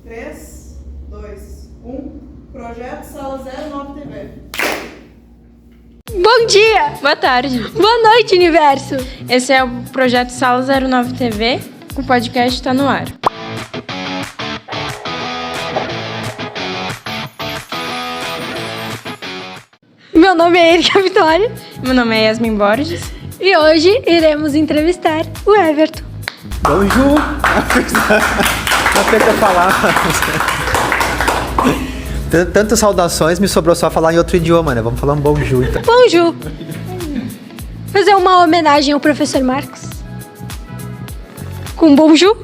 3, 2, 1. Projeto Sala 09 TV. Bom dia! Boa tarde. Boa noite, universo! Esse é o projeto Sala 09 TV. O podcast está no ar. Meu nome é Erika Vitória Meu nome é Yasmin Borges. e hoje iremos entrevistar o Everton. Bonjour! Não sei o que eu falar. Tantas saudações, me sobrou só falar em outro idioma, né? Vamos falar um bonjour, então. Bonjour! Fazer uma homenagem ao professor Marcos. Com bonjour.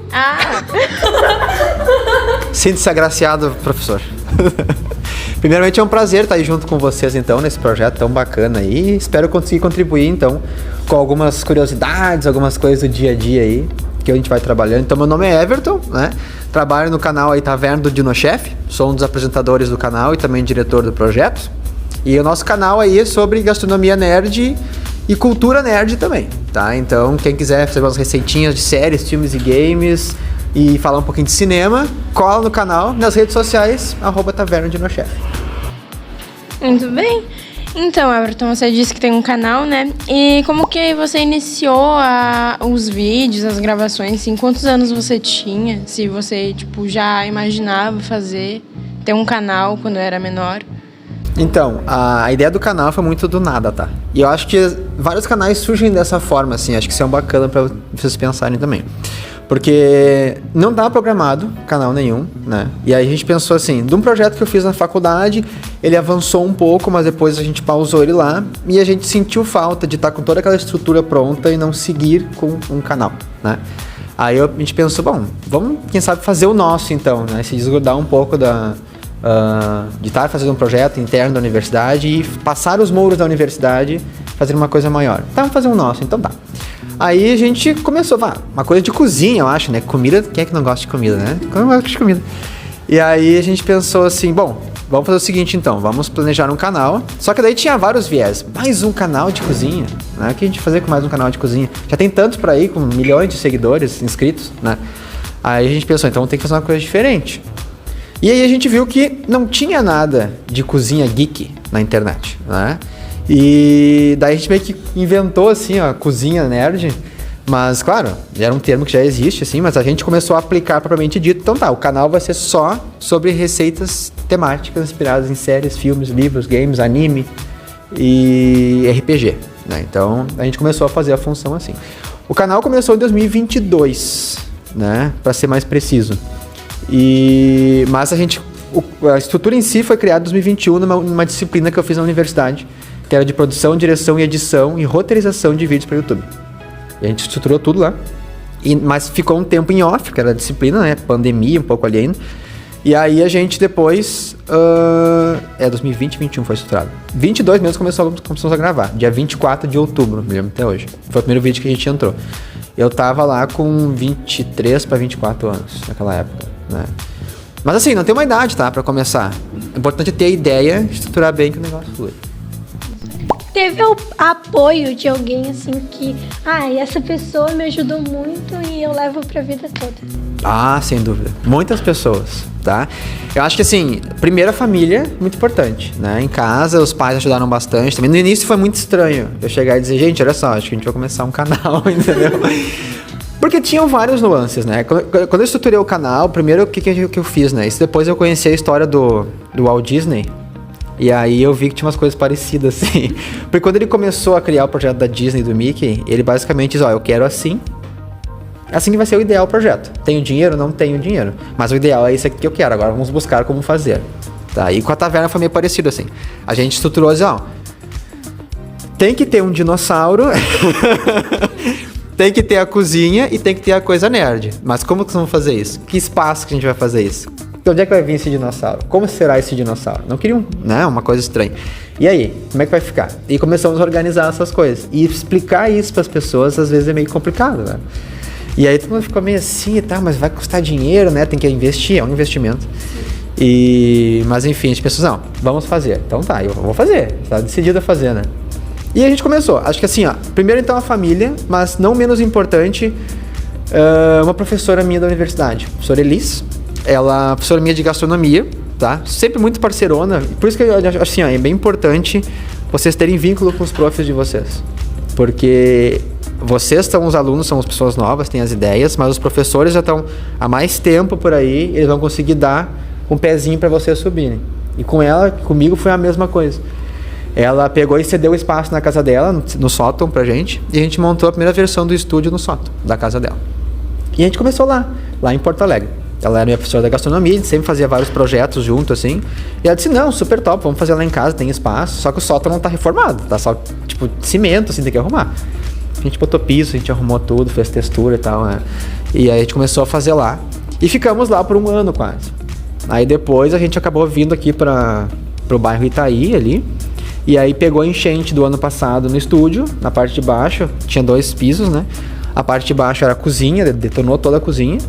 Sinta-se agraciado, professor. Primeiramente é um prazer estar aí junto com vocês, então, nesse projeto tão bacana aí. Espero conseguir contribuir, então, com algumas curiosidades, algumas coisas do dia a dia aí, que a gente vai trabalhando. Então, meu nome é Everton, né? Trabalho no canal aí Taverna do Dinochef. Sou um dos apresentadores do canal e também diretor do projeto. E o nosso canal aí é sobre gastronomia nerd e cultura nerd também, tá? Então, quem quiser fazer umas receitinhas de séries, filmes e games e falar um pouquinho de cinema, cola no canal, nas redes sociais, @Taverna do Dinochef. Muito bem. Então, Everton, você disse que tem um canal, né? E como que você iniciou os vídeos, as gravações? Assim, quantos anos você tinha? Se você, já imaginava ter um canal quando era menor? Então, a ideia do canal foi muito do nada, tá? E eu acho que vários canais surgem dessa forma, assim. Acho que isso é um bacana pra vocês pensarem também. Porque não estava programado canal nenhum, né? E aí a gente pensou assim, de um projeto que eu fiz na faculdade, ele avançou um pouco, mas depois a gente pausou ele lá e a gente sentiu falta de estar com toda aquela estrutura pronta e não seguir com um canal, né? Aí a gente pensou, bom, vamos, quem sabe, fazer o nosso então, né? Se desgrudar um pouco de estar fazendo um projeto interno da universidade e passar os muros da universidade, fazer uma coisa maior. Então, vamos fazer o nosso, então tá. Aí a gente começou, uma coisa de cozinha, eu acho, né? Comida, quem é que não gosta de comida, né? Eu gosto de comida. E aí a gente pensou assim, bom, vamos fazer o seguinte então, vamos planejar um canal. Só que daí tinha vários viés. Mais um canal de cozinha, né? O que a gente fazer com mais um canal de cozinha? Já tem tantos por aí, com milhões de seguidores, inscritos, né? Aí a gente pensou, então tem que fazer uma coisa diferente. E aí a gente viu que não tinha nada de cozinha geek na internet, né? E daí a gente meio que inventou, assim, a cozinha nerd. Mas, claro, era um termo que já existe, assim, mas a gente começou a aplicar propriamente dito. Então tá, o canal vai ser só sobre receitas temáticas inspiradas em séries, filmes, livros, games, anime e RPG, né? Então, a gente começou a fazer a função assim. O canal começou em 2022, né? Pra ser mais preciso. Mas a estrutura em si foi criada em 2021 numa disciplina que eu fiz na universidade, que era de produção, direção e edição e roteirização de vídeos para YouTube. E a gente estruturou tudo lá. Mas ficou um tempo em off, que era a disciplina, né? Pandemia, um pouco ali ainda. E aí a gente depois... 2020, 2021 foi estruturado. 22 mesmo começamos a gravar. Dia 24 de outubro, me lembro até hoje. Foi o primeiro vídeo que a gente entrou. Eu tava lá com 23 para 24 anos, naquela época, né? Mas assim, não tem uma idade, tá? Pra começar. O importante é ter a ideia, estruturar bem que o negócio flui. Teve o apoio de alguém assim que... essa pessoa me ajudou muito e eu levo pra vida toda. Sem dúvida. Muitas pessoas, tá? Eu acho que assim, primeiro a família, muito importante, né? Em casa, os pais ajudaram bastante. Também no início foi muito estranho eu chegar e dizer, gente, olha só, acho que a gente vai começar um canal, entendeu? Porque tinham várias nuances, né? Quando eu estruturei o canal, primeiro o que eu fiz, né? Isso depois eu conheci a história do Walt Disney. E aí eu vi que tinha umas coisas parecidas, assim. Porque quando ele começou a criar o projeto da Disney, do Mickey, ele basicamente diz, eu quero assim. Assim que vai ser o ideal projeto. Tenho dinheiro? Não tenho dinheiro. Mas o ideal é isso aqui que eu quero. Agora vamos buscar como fazer. Tá? E com a Taverna foi meio parecido, assim. A gente estruturou assim, tem que ter um dinossauro... Tem que ter a cozinha e tem que ter a coisa nerd. Mas como que vamos fazer isso? Que espaço que a gente vai fazer isso? Onde é que vai vir esse dinossauro? Como será esse dinossauro? Não queria uma coisa estranha. E aí, como é que vai ficar? E começamos a organizar essas coisas. E explicar isso para as pessoas, às vezes, é meio complicado, né? E aí todo mundo ficou meio assim, mas vai custar dinheiro, né? Tem que investir, é um investimento. Mas enfim, a gente pensou, vamos fazer. Então tá, eu vou fazer. Tá decidido a fazer, né? E a gente começou. Acho que assim, primeiro então a família, mas não menos importante, uma professora minha da universidade, a professora Elis. ela é professora minha de gastronomia, tá? Sempre muito parceirona. Por isso que eu acho assim, ó, é bem importante vocês terem vínculo com os profs de vocês. Porque vocês são os alunos, são as pessoas novas, têm as ideias, mas os professores já estão há mais tempo por aí, eles vão conseguir dar um pezinho para vocês subirem. E com ela, comigo foi a mesma coisa. Ela pegou e cedeu o espaço na casa dela, no sótão pra gente, e a gente montou a primeira versão do estúdio no sótão da casa dela. E a gente começou lá em Porto Alegre. Ela era minha professora da gastronomia, a gente sempre fazia vários projetos junto, assim. E ela disse, não, super top, vamos fazer lá em casa, tem espaço, só que o sótão não tá reformado, tá só, tipo, cimento, assim, tem que arrumar. A gente botou piso, a gente arrumou tudo, fez textura e tal, né? E aí a gente começou a fazer lá. E ficamos lá por 1 ano quase. Aí depois a gente acabou vindo aqui pro bairro Itaí ali. E aí pegou a enchente do ano passado no estúdio, na parte de baixo, tinha 2 pisos, né? A parte de baixo era a cozinha, detonou toda a cozinha.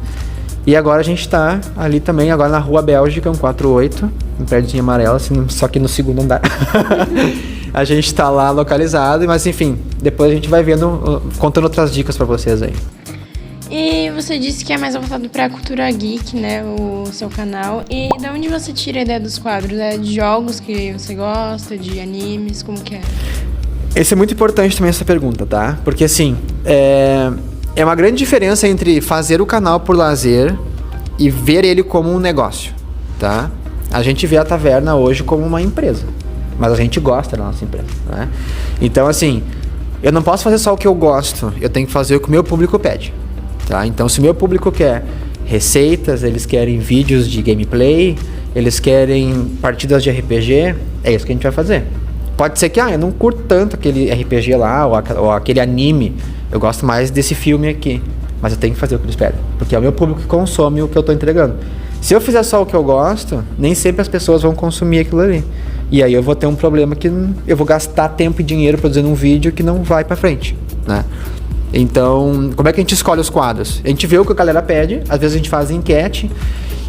E agora a gente tá ali também, agora na Rua Bélgica, 148, um prédio amarelo, assim, só que no segundo andar. A gente tá lá localizado, mas enfim, depois a gente vai vendo, contando outras dicas pra vocês aí. E você disse que é mais voltado pra cultura geek, né, o seu canal. E de onde você tira a ideia dos quadros? É de jogos que você gosta, de animes, como que é? Esse é muito importante também essa pergunta, tá? Porque assim, é uma grande diferença entre fazer o canal por lazer e ver ele como um negócio, tá? A gente vê a taverna hoje como uma empresa, mas a gente gosta da nossa empresa, né? Então assim, eu não posso fazer só o que eu gosto, eu tenho que fazer o que o meu público pede. Tá? Então, se o meu público quer receitas, eles querem vídeos de gameplay, eles querem partidas de RPG, é isso que a gente vai fazer. Pode ser que eu não curto tanto aquele RPG lá, ou aquele anime, eu gosto mais desse filme aqui, mas eu tenho que fazer o que eles pedem, porque é o meu público que consome o que eu estou entregando. Se eu fizer só o que eu gosto, nem sempre as pessoas vão consumir aquilo ali. E aí eu vou ter um problema que eu vou gastar tempo e dinheiro produzindo um vídeo que não vai pra frente, né? Então, como é que a gente escolhe os quadros? A gente vê o que a galera pede, às vezes a gente faz enquete,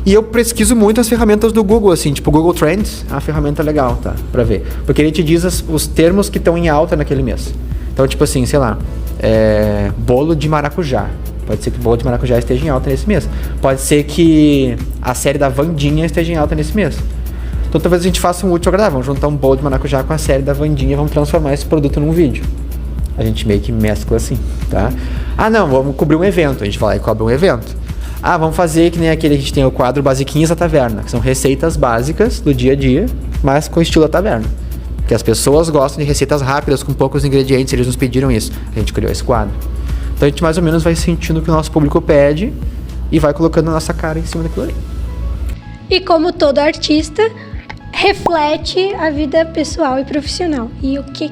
e eu pesquiso muito as ferramentas do Google, assim, tipo o Google Trends é uma ferramenta legal, tá? Pra ver. Porque ele te diz os termos que estão em alta naquele mês. Então, tipo assim, sei lá, bolo de maracujá. Pode ser que o bolo de maracujá esteja em alta nesse mês. Pode ser que a série da Wandinha esteja em alta nesse mês. Então, talvez a gente faça um útil agradável. Vamos juntar um bolo de maracujá com a série da Wandinha e vamos transformar esse produto num vídeo. A gente meio que mescla assim, tá? Ah, não, vamos cobrir um evento. A gente vai lá e cobre um evento. Ah, vamos fazer que nem aquele que a gente tem o quadro Basiquinhas da Taverna, que são receitas básicas do dia a dia, mas com estilo da taverna. Porque as pessoas gostam de receitas rápidas, com poucos ingredientes, eles nos pediram isso. A gente criou esse quadro. Então a gente mais ou menos vai sentindo o que o nosso público pede e vai colocando a nossa cara em cima daquilo ali. E como todo artista, reflete a vida pessoal e profissional. E o que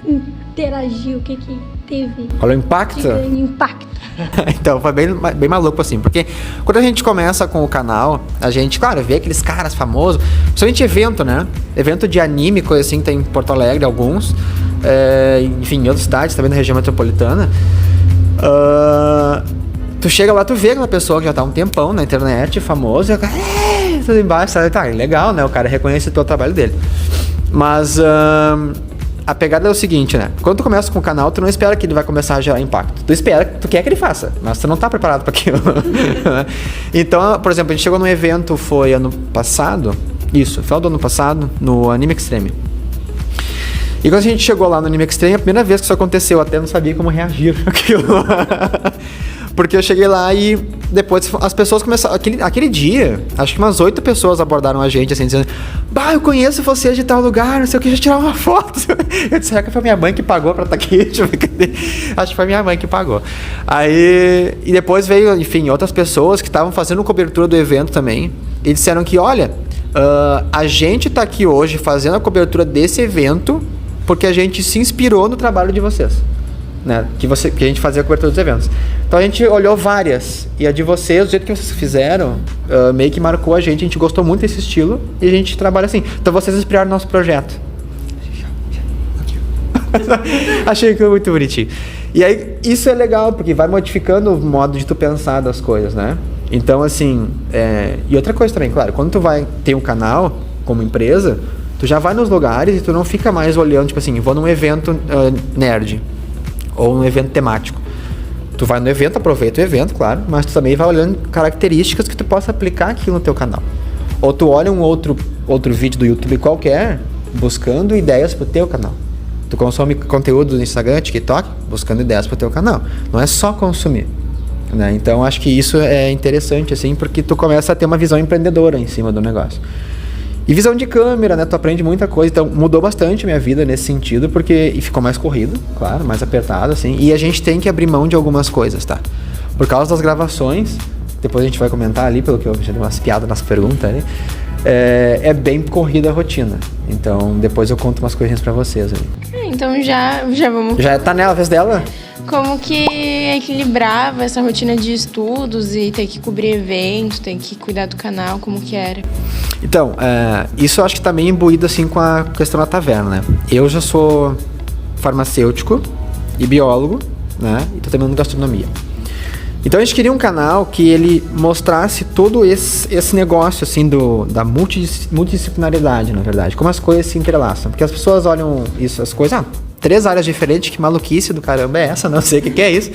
interagiu, o que teve? Qual é o impacto? De impacto. Então, foi bem maluco assim, porque quando a gente começa com o canal, a gente, claro, vê aqueles caras famosos, principalmente evento, né? Evento de anime, coisa assim, tem em Porto Alegre, alguns, enfim, em outras cidades, também na região metropolitana. Tu chega lá, tu vê aquela pessoa que já tá há um tempão na internet, famoso, e o cara, tudo embaixo, sabe? Tá, legal, né? O cara reconhece o trabalho dele. Mas a pegada é o seguinte, né? Quando tu começa com o canal, tu não espera que ele vai começar a gerar impacto. Tu quer que ele faça, mas tu não tá preparado para aquilo. Então, por exemplo, a gente chegou num evento, foi ano passado, final do ano passado, no Anime Extreme. E quando a gente chegou lá no Anime Extreme, a primeira vez que isso aconteceu, eu até não sabia como reagir àquilo. Porque eu cheguei lá e depois as pessoas começaram... Aquele dia, acho que umas 8 pessoas abordaram a gente, assim, dizendo: bah, eu conheço vocês de tal lugar, não sei o que, já tirar uma foto. Eu disse: será que foi minha mãe que pagou pra estar aqui? Deixa eu ver, cadê? Acho que foi minha mãe que pagou. Aí... E depois veio, enfim, outras pessoas que estavam fazendo cobertura do evento também. E disseram que, olha, a gente tá aqui hoje fazendo a cobertura desse evento porque a gente se inspirou no trabalho de vocês. Né, que a gente fazia a cobertura dos eventos. Então a gente olhou várias, e a de vocês, do jeito que vocês fizeram, meio que marcou a gente gostou muito desse estilo, e a gente trabalha assim. Então vocês inspiraram nosso projeto. Achei que foi muito bonitinho. E aí, isso é legal, porque vai modificando o modo de tu pensar das coisas, né? Então, assim, e outra coisa também, claro, quando tu vai ter um canal, como empresa, tu já vai nos lugares e tu não fica mais olhando, tipo assim, vou num evento nerd, ou um evento temático. Tu vai no evento, aproveita o evento, claro, mas tu também vai olhando características que tu possa aplicar aqui no teu canal. Ou tu olha um outro vídeo do YouTube qualquer, buscando ideias pro teu canal. Tu consome conteúdo no Instagram, TikTok, buscando ideias pro teu canal. Não é só consumir, né? Então, acho que isso é interessante, assim, porque tu começa a ter uma visão empreendedora em cima do negócio. E visão de câmera, né? Tu aprende muita coisa. Então, mudou bastante a minha vida nesse sentido, e ficou mais corrido, claro, mais apertado, assim. E a gente tem que abrir mão de algumas coisas, tá? Por causa das gravações, depois a gente vai comentar ali, pelo que eu já dei umas piadas nas perguntas ali. É bem corrida a rotina. Então, depois eu conto umas coisinhas pra vocês ali. Então já vamos... Já tá nela a vez dela? Como que equilibrava essa rotina de estudos e ter que cobrir evento, ter que cuidar do canal, como que era? Então, isso eu acho que tá meio imbuído assim com a questão da taverna, né? Eu já sou farmacêutico e biólogo, né? E tô terminando gastronomia. Então a gente queria um canal que ele mostrasse todo esse negócio assim da multidisciplinaridade, na verdade, como as coisas se entrelaçam, porque as pessoas olham isso, as coisas, 3 áreas diferentes, que maluquice do caramba é essa, não sei o que é isso,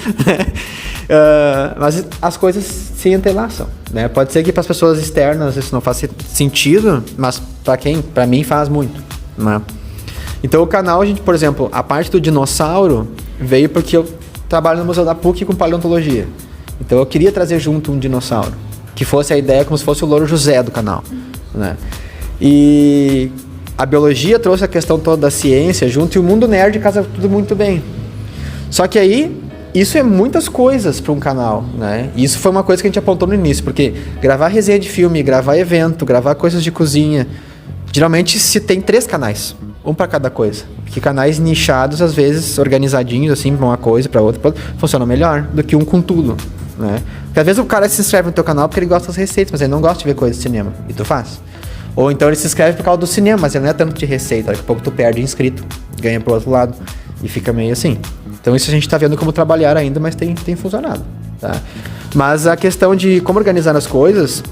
mas as coisas se entrelaçam, né? Pode ser que para as pessoas externas isso não faça sentido, mas para mim faz muito, né? Então o canal, a gente, por exemplo, a parte do dinossauro veio porque eu trabalho no Museu da PUC com paleontologia. Então eu queria trazer junto um dinossauro, que fosse a ideia como se fosse o Louro José do canal, né? E a biologia trouxe a questão toda da ciência junto, e o mundo nerd casa tudo muito bem. Só que aí, isso é muitas coisas para um canal, né? E isso foi uma coisa que a gente apontou no início, porque gravar resenha de filme, gravar evento, gravar coisas de cozinha, geralmente se tem 3 canais, um para cada coisa. Porque canais nichados, às vezes, organizadinhos, assim, para uma coisa, para outra, funcionam melhor do que um com tudo, né? Porque às vezes o cara se inscreve no teu canal porque ele gosta das receitas, mas ele não gosta de ver coisas de cinema, e tu faz. Ou então ele se inscreve por causa do cinema, mas ele não é tanto de receita, daqui a pouco tu perde inscrito, ganha pro outro lado, e fica meio assim. Então isso a gente tá vendo como trabalhar ainda, mas tem funcionado, tá? Mas a questão de como organizar as coisas,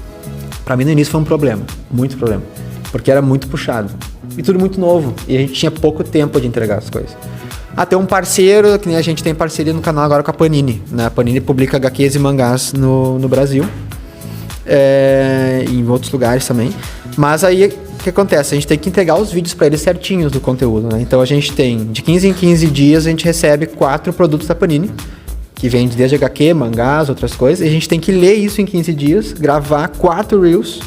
pra mim no início foi um problema, muito problema, porque era muito puxado, e tudo muito novo, e a gente tinha pouco tempo de entregar as coisas. Tem um parceiro, que nem a gente tem parceria no canal agora com a Panini, né? A Panini publica HQs e mangás no Brasil, em outros lugares também. Mas aí, o que acontece? A gente tem que entregar os vídeos para eles certinhos do conteúdo, né? Então a gente tem, de 15 em 15 dias, a gente recebe 4 produtos da Panini, que vende desde HQ, mangás, outras coisas, e a gente tem que ler isso em 15 dias, gravar 4 Reels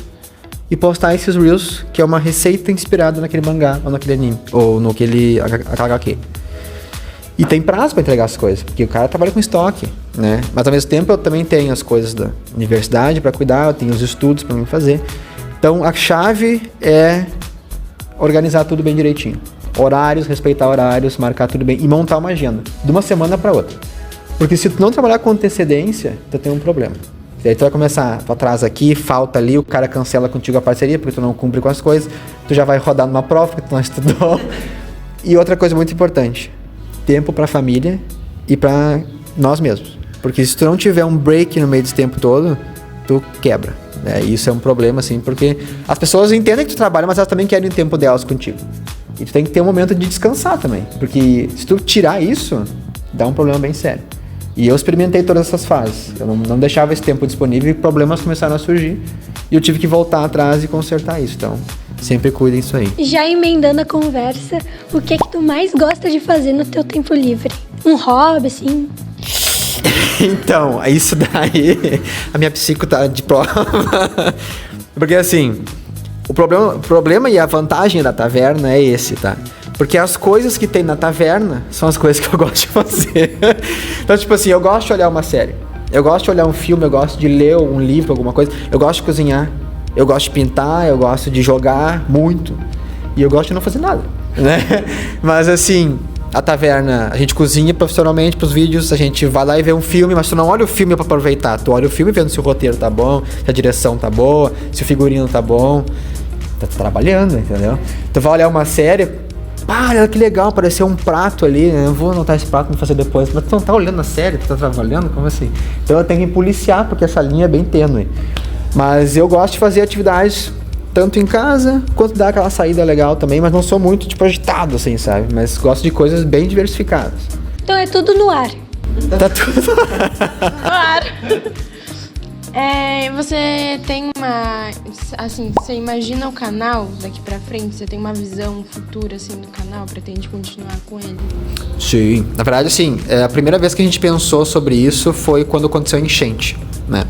e postar esses Reels, que é uma receita inspirada naquele mangá, ou naquele anime, ou naquele HQ. E tem prazo para entregar as coisas, porque o cara trabalha com estoque, né? Mas ao mesmo tempo eu também tenho as coisas da universidade para cuidar, eu tenho os estudos para me fazer. Então a chave é organizar tudo bem direitinho. Horários, respeitar horários, marcar tudo bem e montar uma agenda de uma semana para outra. Porque se tu não trabalhar com antecedência, tu tem um problema. E aí tu vai começar, tu atrasa aqui, falta ali, o cara cancela contigo a parceria porque tu não cumpre com as coisas, tu já vai rodar numa prova que tu não estudou. E outra coisa muito importante, tempo pra família e pra nós mesmos. Porque se tu não tiver um break no meio desse tempo todo, tu quebra. Isso é um problema, assim, porque as pessoas entendem que tu trabalha, mas elas também querem o tempo delas contigo. E tu tem que ter um momento de descansar também. Porque se tu tirar isso, dá um problema bem sério. E eu experimentei todas essas fases. Eu não deixava esse tempo disponível e problemas começaram a surgir. E eu tive que voltar atrás e consertar isso. Então, sempre cuida disso aí. Já emendando a conversa, o que tu mais gosta de fazer no teu tempo livre? Um hobby, assim? Então, isso daí, a minha psico tá de prova. Porque assim, o problema e a vantagem da taverna é esse, tá? Porque as coisas que tem na taverna são as coisas que eu gosto de fazer. Então, tipo assim, eu gosto de olhar uma série, eu gosto de olhar um filme, eu gosto de ler um livro, alguma coisa, eu gosto de cozinhar, eu gosto de pintar, eu gosto de jogar muito. E eu gosto de não fazer nada, né? Mas assim, a taverna, a gente cozinha profissionalmente pros vídeos, a gente vai lá e vê um filme, mas tu não olha o filme pra aproveitar, tu olha o filme vendo se o roteiro tá bom, se a direção tá boa, se o figurino tá bom. Tá trabalhando, entendeu? Tu vai olhar uma série, olha que legal, apareceu um prato ali, né? Eu vou anotar esse prato, vou fazer depois. Mas tu não tá olhando a série, tu tá trabalhando? Como assim? Então eu tenho que policiar, porque essa linha é bem tênue. Mas eu gosto de fazer atividades tanto em casa, quanto dar aquela saída legal também, mas não sou muito, tipo, agitado, assim, sabe? Mas gosto de coisas bem diversificadas. Então é tudo no ar. Tá tudo. Claro. Você tem uma... Assim, você imagina o canal daqui pra frente? Você tem uma visão futura, assim, do canal? Pretende continuar com ele? Sim. Na verdade, assim, a primeira vez que a gente pensou sobre isso foi quando aconteceu a enchente, né?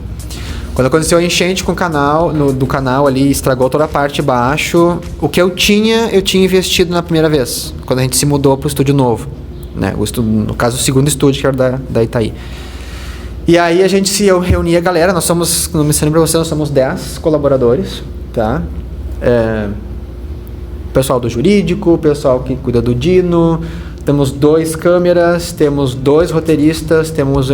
Quando aconteceu a enchente com o canal, do canal ali, estragou toda a parte de baixo. O que eu tinha investido na primeira vez, quando a gente se mudou pro estúdio novo, né? No caso, o segundo estúdio, que era da Itaí. E aí a gente se reunia a galera, nós somos, não me lembro pra você, nós somos 10 colaboradores, tá? Pessoal do jurídico, pessoal que cuida do Dino, temos 2 câmeras, temos 2 roteiristas, temos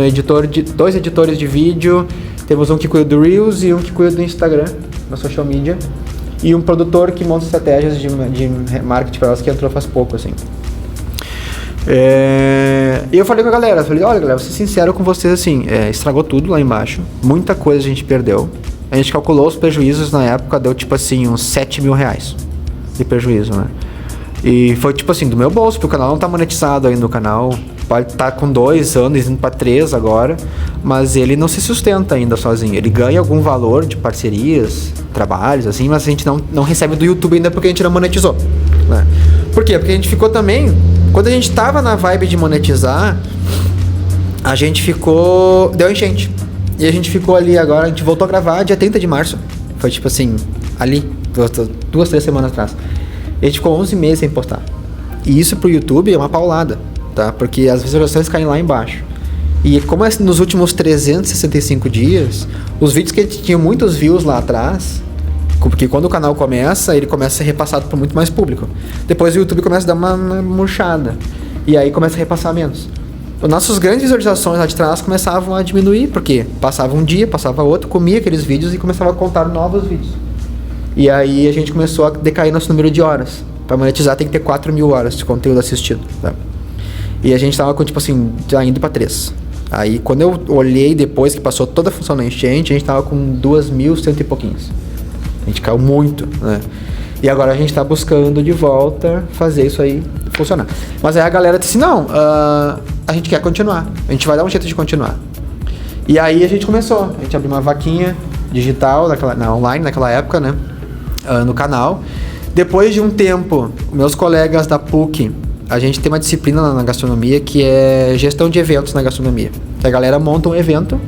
dois editores de vídeo, temos um que cuida do Reels e um que cuida do Instagram, na social media, e um produtor que monta estratégias de marketing para nós, que entrou faz pouco, assim. E eu falei com a galera, olha galera, vou ser sincero com vocês, assim, estragou tudo lá embaixo, muita coisa a gente perdeu. A gente calculou os prejuízos na época, deu tipo assim uns 7 mil reais de prejuízo, né? E foi tipo assim, do meu bolso, porque o canal não tá monetizado ainda, o canal pode estar com 2 anos, indo pra 3 agora, mas ele não se sustenta ainda sozinho, ele ganha algum valor de parcerias, trabalhos, assim, mas a gente não recebe do YouTube ainda porque a gente não monetizou, né? Por quê? Porque a gente ficou também, quando a gente tava na vibe de monetizar, a gente ficou, deu enchente, e a gente ficou ali agora, a gente voltou a gravar dia 30 de março, foi tipo assim, ali, 2, 3 semanas atrás. A gente ficou 11 meses sem postar. E isso pro YouTube é uma paulada, tá? Porque as visualizações caem lá embaixo. E como nos últimos 365 dias, os vídeos que tinham muitos views lá atrás, porque quando o canal começa, ele começa a ser repassado por muito mais público. Depois o YouTube começa a dar uma murchada. E aí começa a repassar menos. As nossas grandes visualizações lá de trás começavam a diminuir, porque passava um dia, passava outro, comia aqueles vídeos e começava a contar novos vídeos. E aí a gente começou a decair nosso número de horas. Pra monetizar tem que ter 4 mil horas de conteúdo assistido, tá? E a gente tava com, tipo assim, já indo pra 3. Aí quando eu olhei depois que passou toda a função da enchente, a gente tava com 2.100 e pouquinhos. A gente caiu muito, né? E agora a gente tá buscando de volta fazer isso aí funcionar. Mas aí a galera disse, não, a gente quer continuar. A gente vai dar um jeito de continuar. E aí a gente começou. A gente abriu uma vaquinha digital, online naquela época, né? No canal. Depois de um tempo, meus colegas da PUC, a gente tem uma disciplina na gastronomia que é gestão de eventos na gastronomia. A galera monta um evento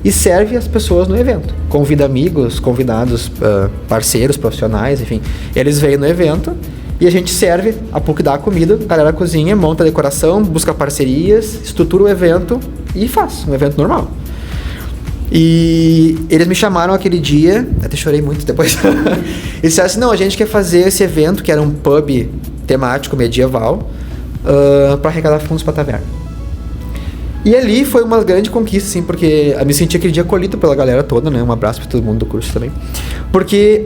e serve as pessoas no evento. Convida amigos, convidados, parceiros, profissionais, enfim. Eles vêm no evento e a gente serve, a PUC dá a comida, a galera cozinha, monta a decoração, busca parcerias, estrutura o evento e faz um evento normal. E eles me chamaram aquele dia, até chorei muito depois. Eles disseram assim, não, a gente quer fazer esse evento, que era um pub temático medieval, para arrecadar fundos para a taverna. E ali foi uma grande conquista, assim, porque eu me senti aquele dia acolhido pela galera toda, né? Um abraço para todo mundo do curso também. Porque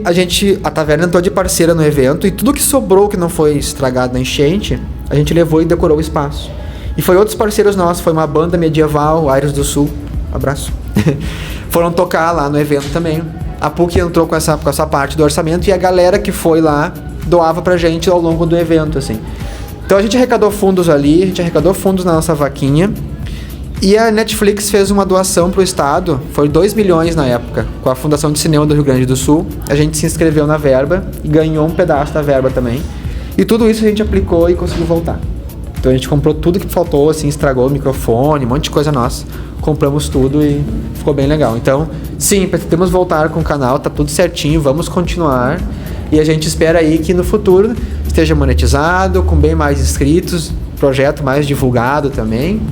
a taverna entrou de parceira no evento e tudo que sobrou, que não foi estragado na enchente, a gente levou e decorou o espaço. E foi outros parceiros nossos, foi uma banda medieval, Aires do Sul, abraço. Foram tocar lá no evento também. A PUC entrou com essa parte do orçamento e a galera que foi lá doava pra gente ao longo do evento, assim. Então a gente arrecadou fundos ali, a gente arrecadou fundos na nossa vaquinha e a Netflix fez uma doação pro estado, foi 2 milhões na época, com a Fundação de Cinema do Rio Grande do Sul. A gente se inscreveu na verba e ganhou um pedaço da verba também. E tudo isso a gente aplicou e conseguiu voltar. Então a gente comprou tudo que faltou, assim, estragou o microfone, um monte de coisa nossa. Compramos tudo e ficou bem legal. Então, sim, pretendemos voltar com o canal, tá tudo certinho, vamos continuar. E a gente espera aí que no futuro esteja monetizado, com bem mais inscritos, projeto mais divulgado também.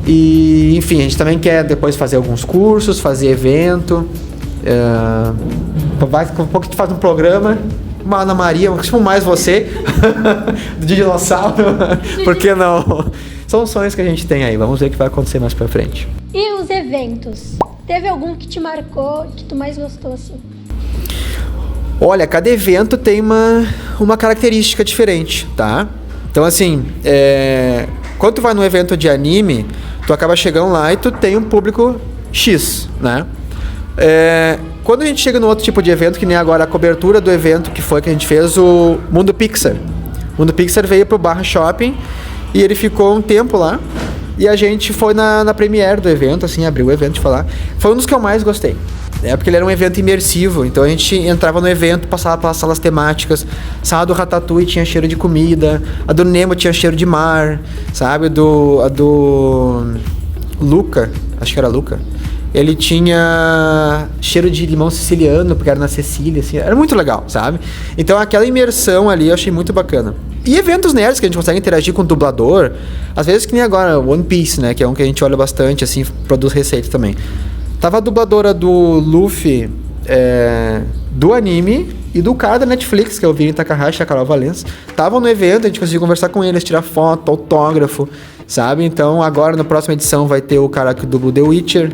E, enfim, a gente também quer depois fazer alguns cursos, fazer evento. Um pouco a gente faz um programa. Uma Ana Maria, tipo mais você, do dinossauro, por que não? São sonhos que a gente tem aí, vamos ver o que vai acontecer mais pra frente. E os eventos? Teve algum que te marcou, que tu mais gostou, assim? Olha, cada evento tem uma característica diferente, tá? Então, assim, quando tu vai num evento de anime, tu acaba chegando lá e tu tem um público X, né? Quando a gente chega no outro tipo de evento, que nem agora a cobertura do evento que a gente fez, o Mundo Pixar. O Mundo Pixar veio pro Barra Shopping e ele ficou um tempo lá. E a gente foi na premiere do evento, assim, abriu o evento de falar. Foi um dos que eu mais gostei. Porque ele era um evento imersivo, então a gente entrava no evento, passava pelas salas temáticas. Sala do Ratatouille tinha cheiro de comida, a do Nemo tinha cheiro de mar, sabe? A do Luca, acho que era Luca, ele tinha cheiro de limão siciliano, porque era na Sicília, assim, era muito legal, sabe? Então aquela imersão ali eu achei muito bacana. E eventos nerds que a gente consegue interagir com o dublador, às vezes que nem agora, One Piece, né, que é um que a gente olha bastante, assim, produz receita também. Tava a dubladora do Luffy, do anime, e do cara da Netflix, que é o Vini Takahashi e a Carol Valença. Estavam no evento, a gente conseguiu conversar com eles, tirar foto, autógrafo, sabe? Então agora na próxima edição vai ter o cara que dubla The Witcher,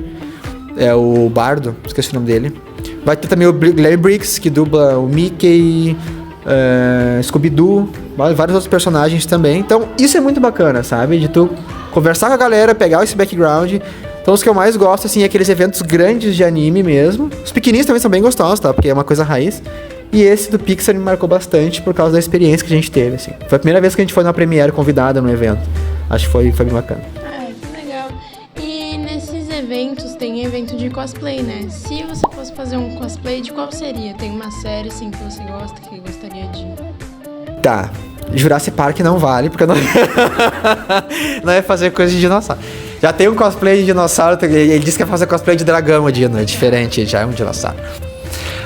o Bardo, esqueci o nome dele. Vai ter também o Larry Briggs, que dubla o Mickey, Scooby-Doo, vários outros personagens também. Então isso é muito bacana, sabe? De tu conversar com a galera, pegar esse background. Então os que eu mais gosto, assim, é aqueles eventos grandes de anime mesmo. Os pequenininhos também são bem gostosos, tá? Porque é uma coisa raiz. E esse do Pixar me marcou bastante por causa da experiência que a gente teve, assim. Foi a primeira vez que a gente foi na premiere convidada no evento. Acho que foi bem bacana. Que legal. E nesses eventos, tem evento de cosplay, né? Se você fosse fazer um cosplay, de qual seria? Tem uma série, assim, que você gosta, que gostaria de... Tá. Jurassic Park não vale, porque eu não... não é fazer coisa de dinossauro. Já tem um cosplay de dinossauro, ele disse que ia fazer cosplay de dragão, Dino, é diferente, já é um dinossauro.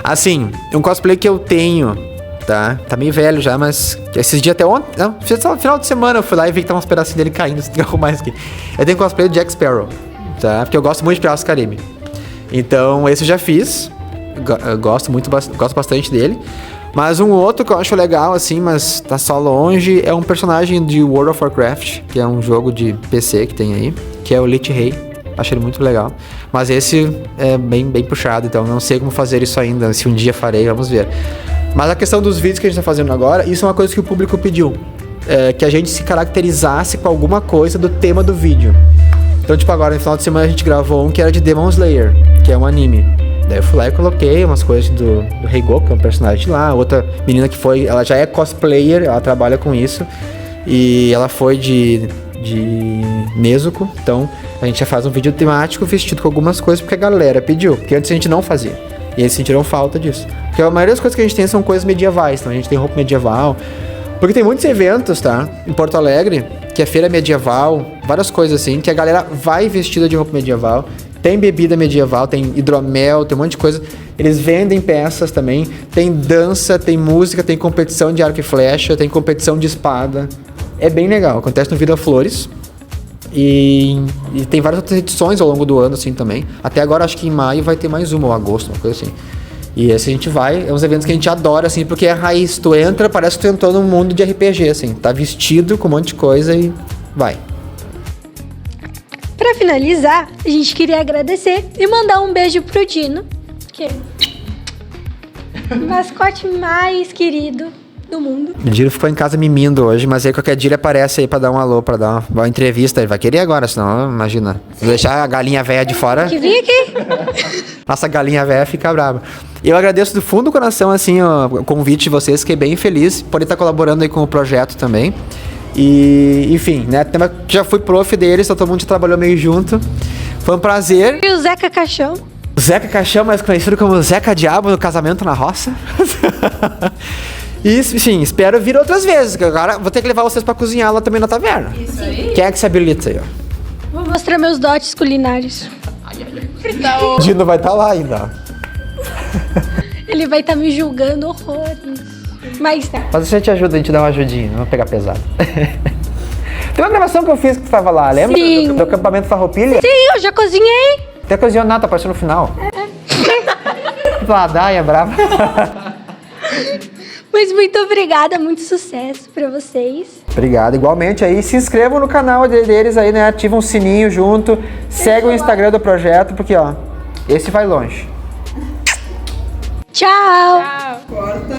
Assim, um cosplay que eu tenho, tá meio velho já, mas esses dias até ontem, não, final de semana eu fui lá e vi que tava uns pedacinhos dele caindo, tem que arrumar isso aqui. Eu tenho um cosplay do Jack Sparrow, tá, porque eu gosto muito de Piratas do Caribe. Então, esse eu já fiz, gosto bastante dele. Mas um outro que eu acho legal, assim, mas tá só longe, é um personagem de World of Warcraft, que é um jogo de PC que tem aí, que é o Lich Rei. Acho ele muito legal. Mas esse é bem puxado, então não sei como fazer isso ainda. Se um dia farei, vamos ver. Mas a questão dos vídeos que a gente tá fazendo agora, isso é uma coisa que o público pediu. Que a gente se caracterizasse com alguma coisa do tema do vídeo. Então, tipo, agora no final de semana a gente gravou um que era de Demon Slayer, que é um anime. Daí eu fui lá e coloquei umas coisas do Reigo, que é um personagem de lá. Outra menina que foi, ela já é cosplayer, ela trabalha com isso. E ela foi de Nezuko. Então a gente já faz um vídeo temático vestido com algumas coisas porque a galera pediu. Porque antes a gente não fazia. E eles sentiram falta disso. Porque a maioria das coisas que a gente tem são coisas medievais. Então a gente tem roupa medieval. Porque tem muitos eventos, tá? Em Porto Alegre, que é feira medieval, várias coisas assim, que a galera vai vestida de roupa medieval. Tem bebida medieval, tem hidromel, tem um monte de coisa. Eles vendem peças também. Tem dança, tem música, tem competição de arco e flecha, tem competição de espada. É bem legal. Acontece no Vida Flores. E tem várias outras edições ao longo do ano, assim, também. Até agora, acho que em maio vai ter mais uma, ou agosto, uma coisa assim. E esse a gente vai, é uns eventos que a gente adora, assim, porque é raiz. Tu entra, parece que tu entrou num mundo de RPG, assim. Tá vestido com um monte de coisa e vai. Pra finalizar, a gente queria agradecer e mandar um beijo pro Dino, que é o mascote mais querido do mundo. O Dino ficou em casa mimindo hoje, mas aí qualquer dia ele aparece aí pra dar um alô, pra dar uma entrevista. Ele vai querer agora, senão, imagina. Vou deixar a galinha velha de fora. Que vem aqui. Nossa galinha velha fica brava. Eu agradeço do fundo do coração, assim, o convite de vocês, fiquei bem feliz por estar colaborando aí com o projeto também. E, enfim, né, já fui prof deles, todo mundo já trabalhou meio junto. Foi um prazer. E o Zeca Caixão. Zeca Caixão, mais conhecido como Zeca Diabo no Casamento na Roça. E, enfim, espero vir outras vezes, que agora vou ter que levar vocês pra cozinhar lá também na taverna. Isso aí. Quem é que se habilita aí, ó? Vou mostrar meus dotes culinários. O Dino vai estar lá ainda. Ele vai estar me julgando horrores. Mas tá. Mas a gente ajuda, a gente dá uma ajudinha, não vamos pegar pesado. Tem uma gravação que eu fiz que tu tava lá, lembra? Sim. Do acampamento Farroupilha? Sim, eu já cozinhei. Até cozinhou nada, apareceu no final. Ladaia, brava. Mas muito obrigada, muito sucesso pra vocês. Obrigado, igualmente aí. Se inscrevam no canal deles aí, né? Ativam o sininho junto. Segue o Instagram do projeto, porque, ó, esse vai longe. Tchau. Corta.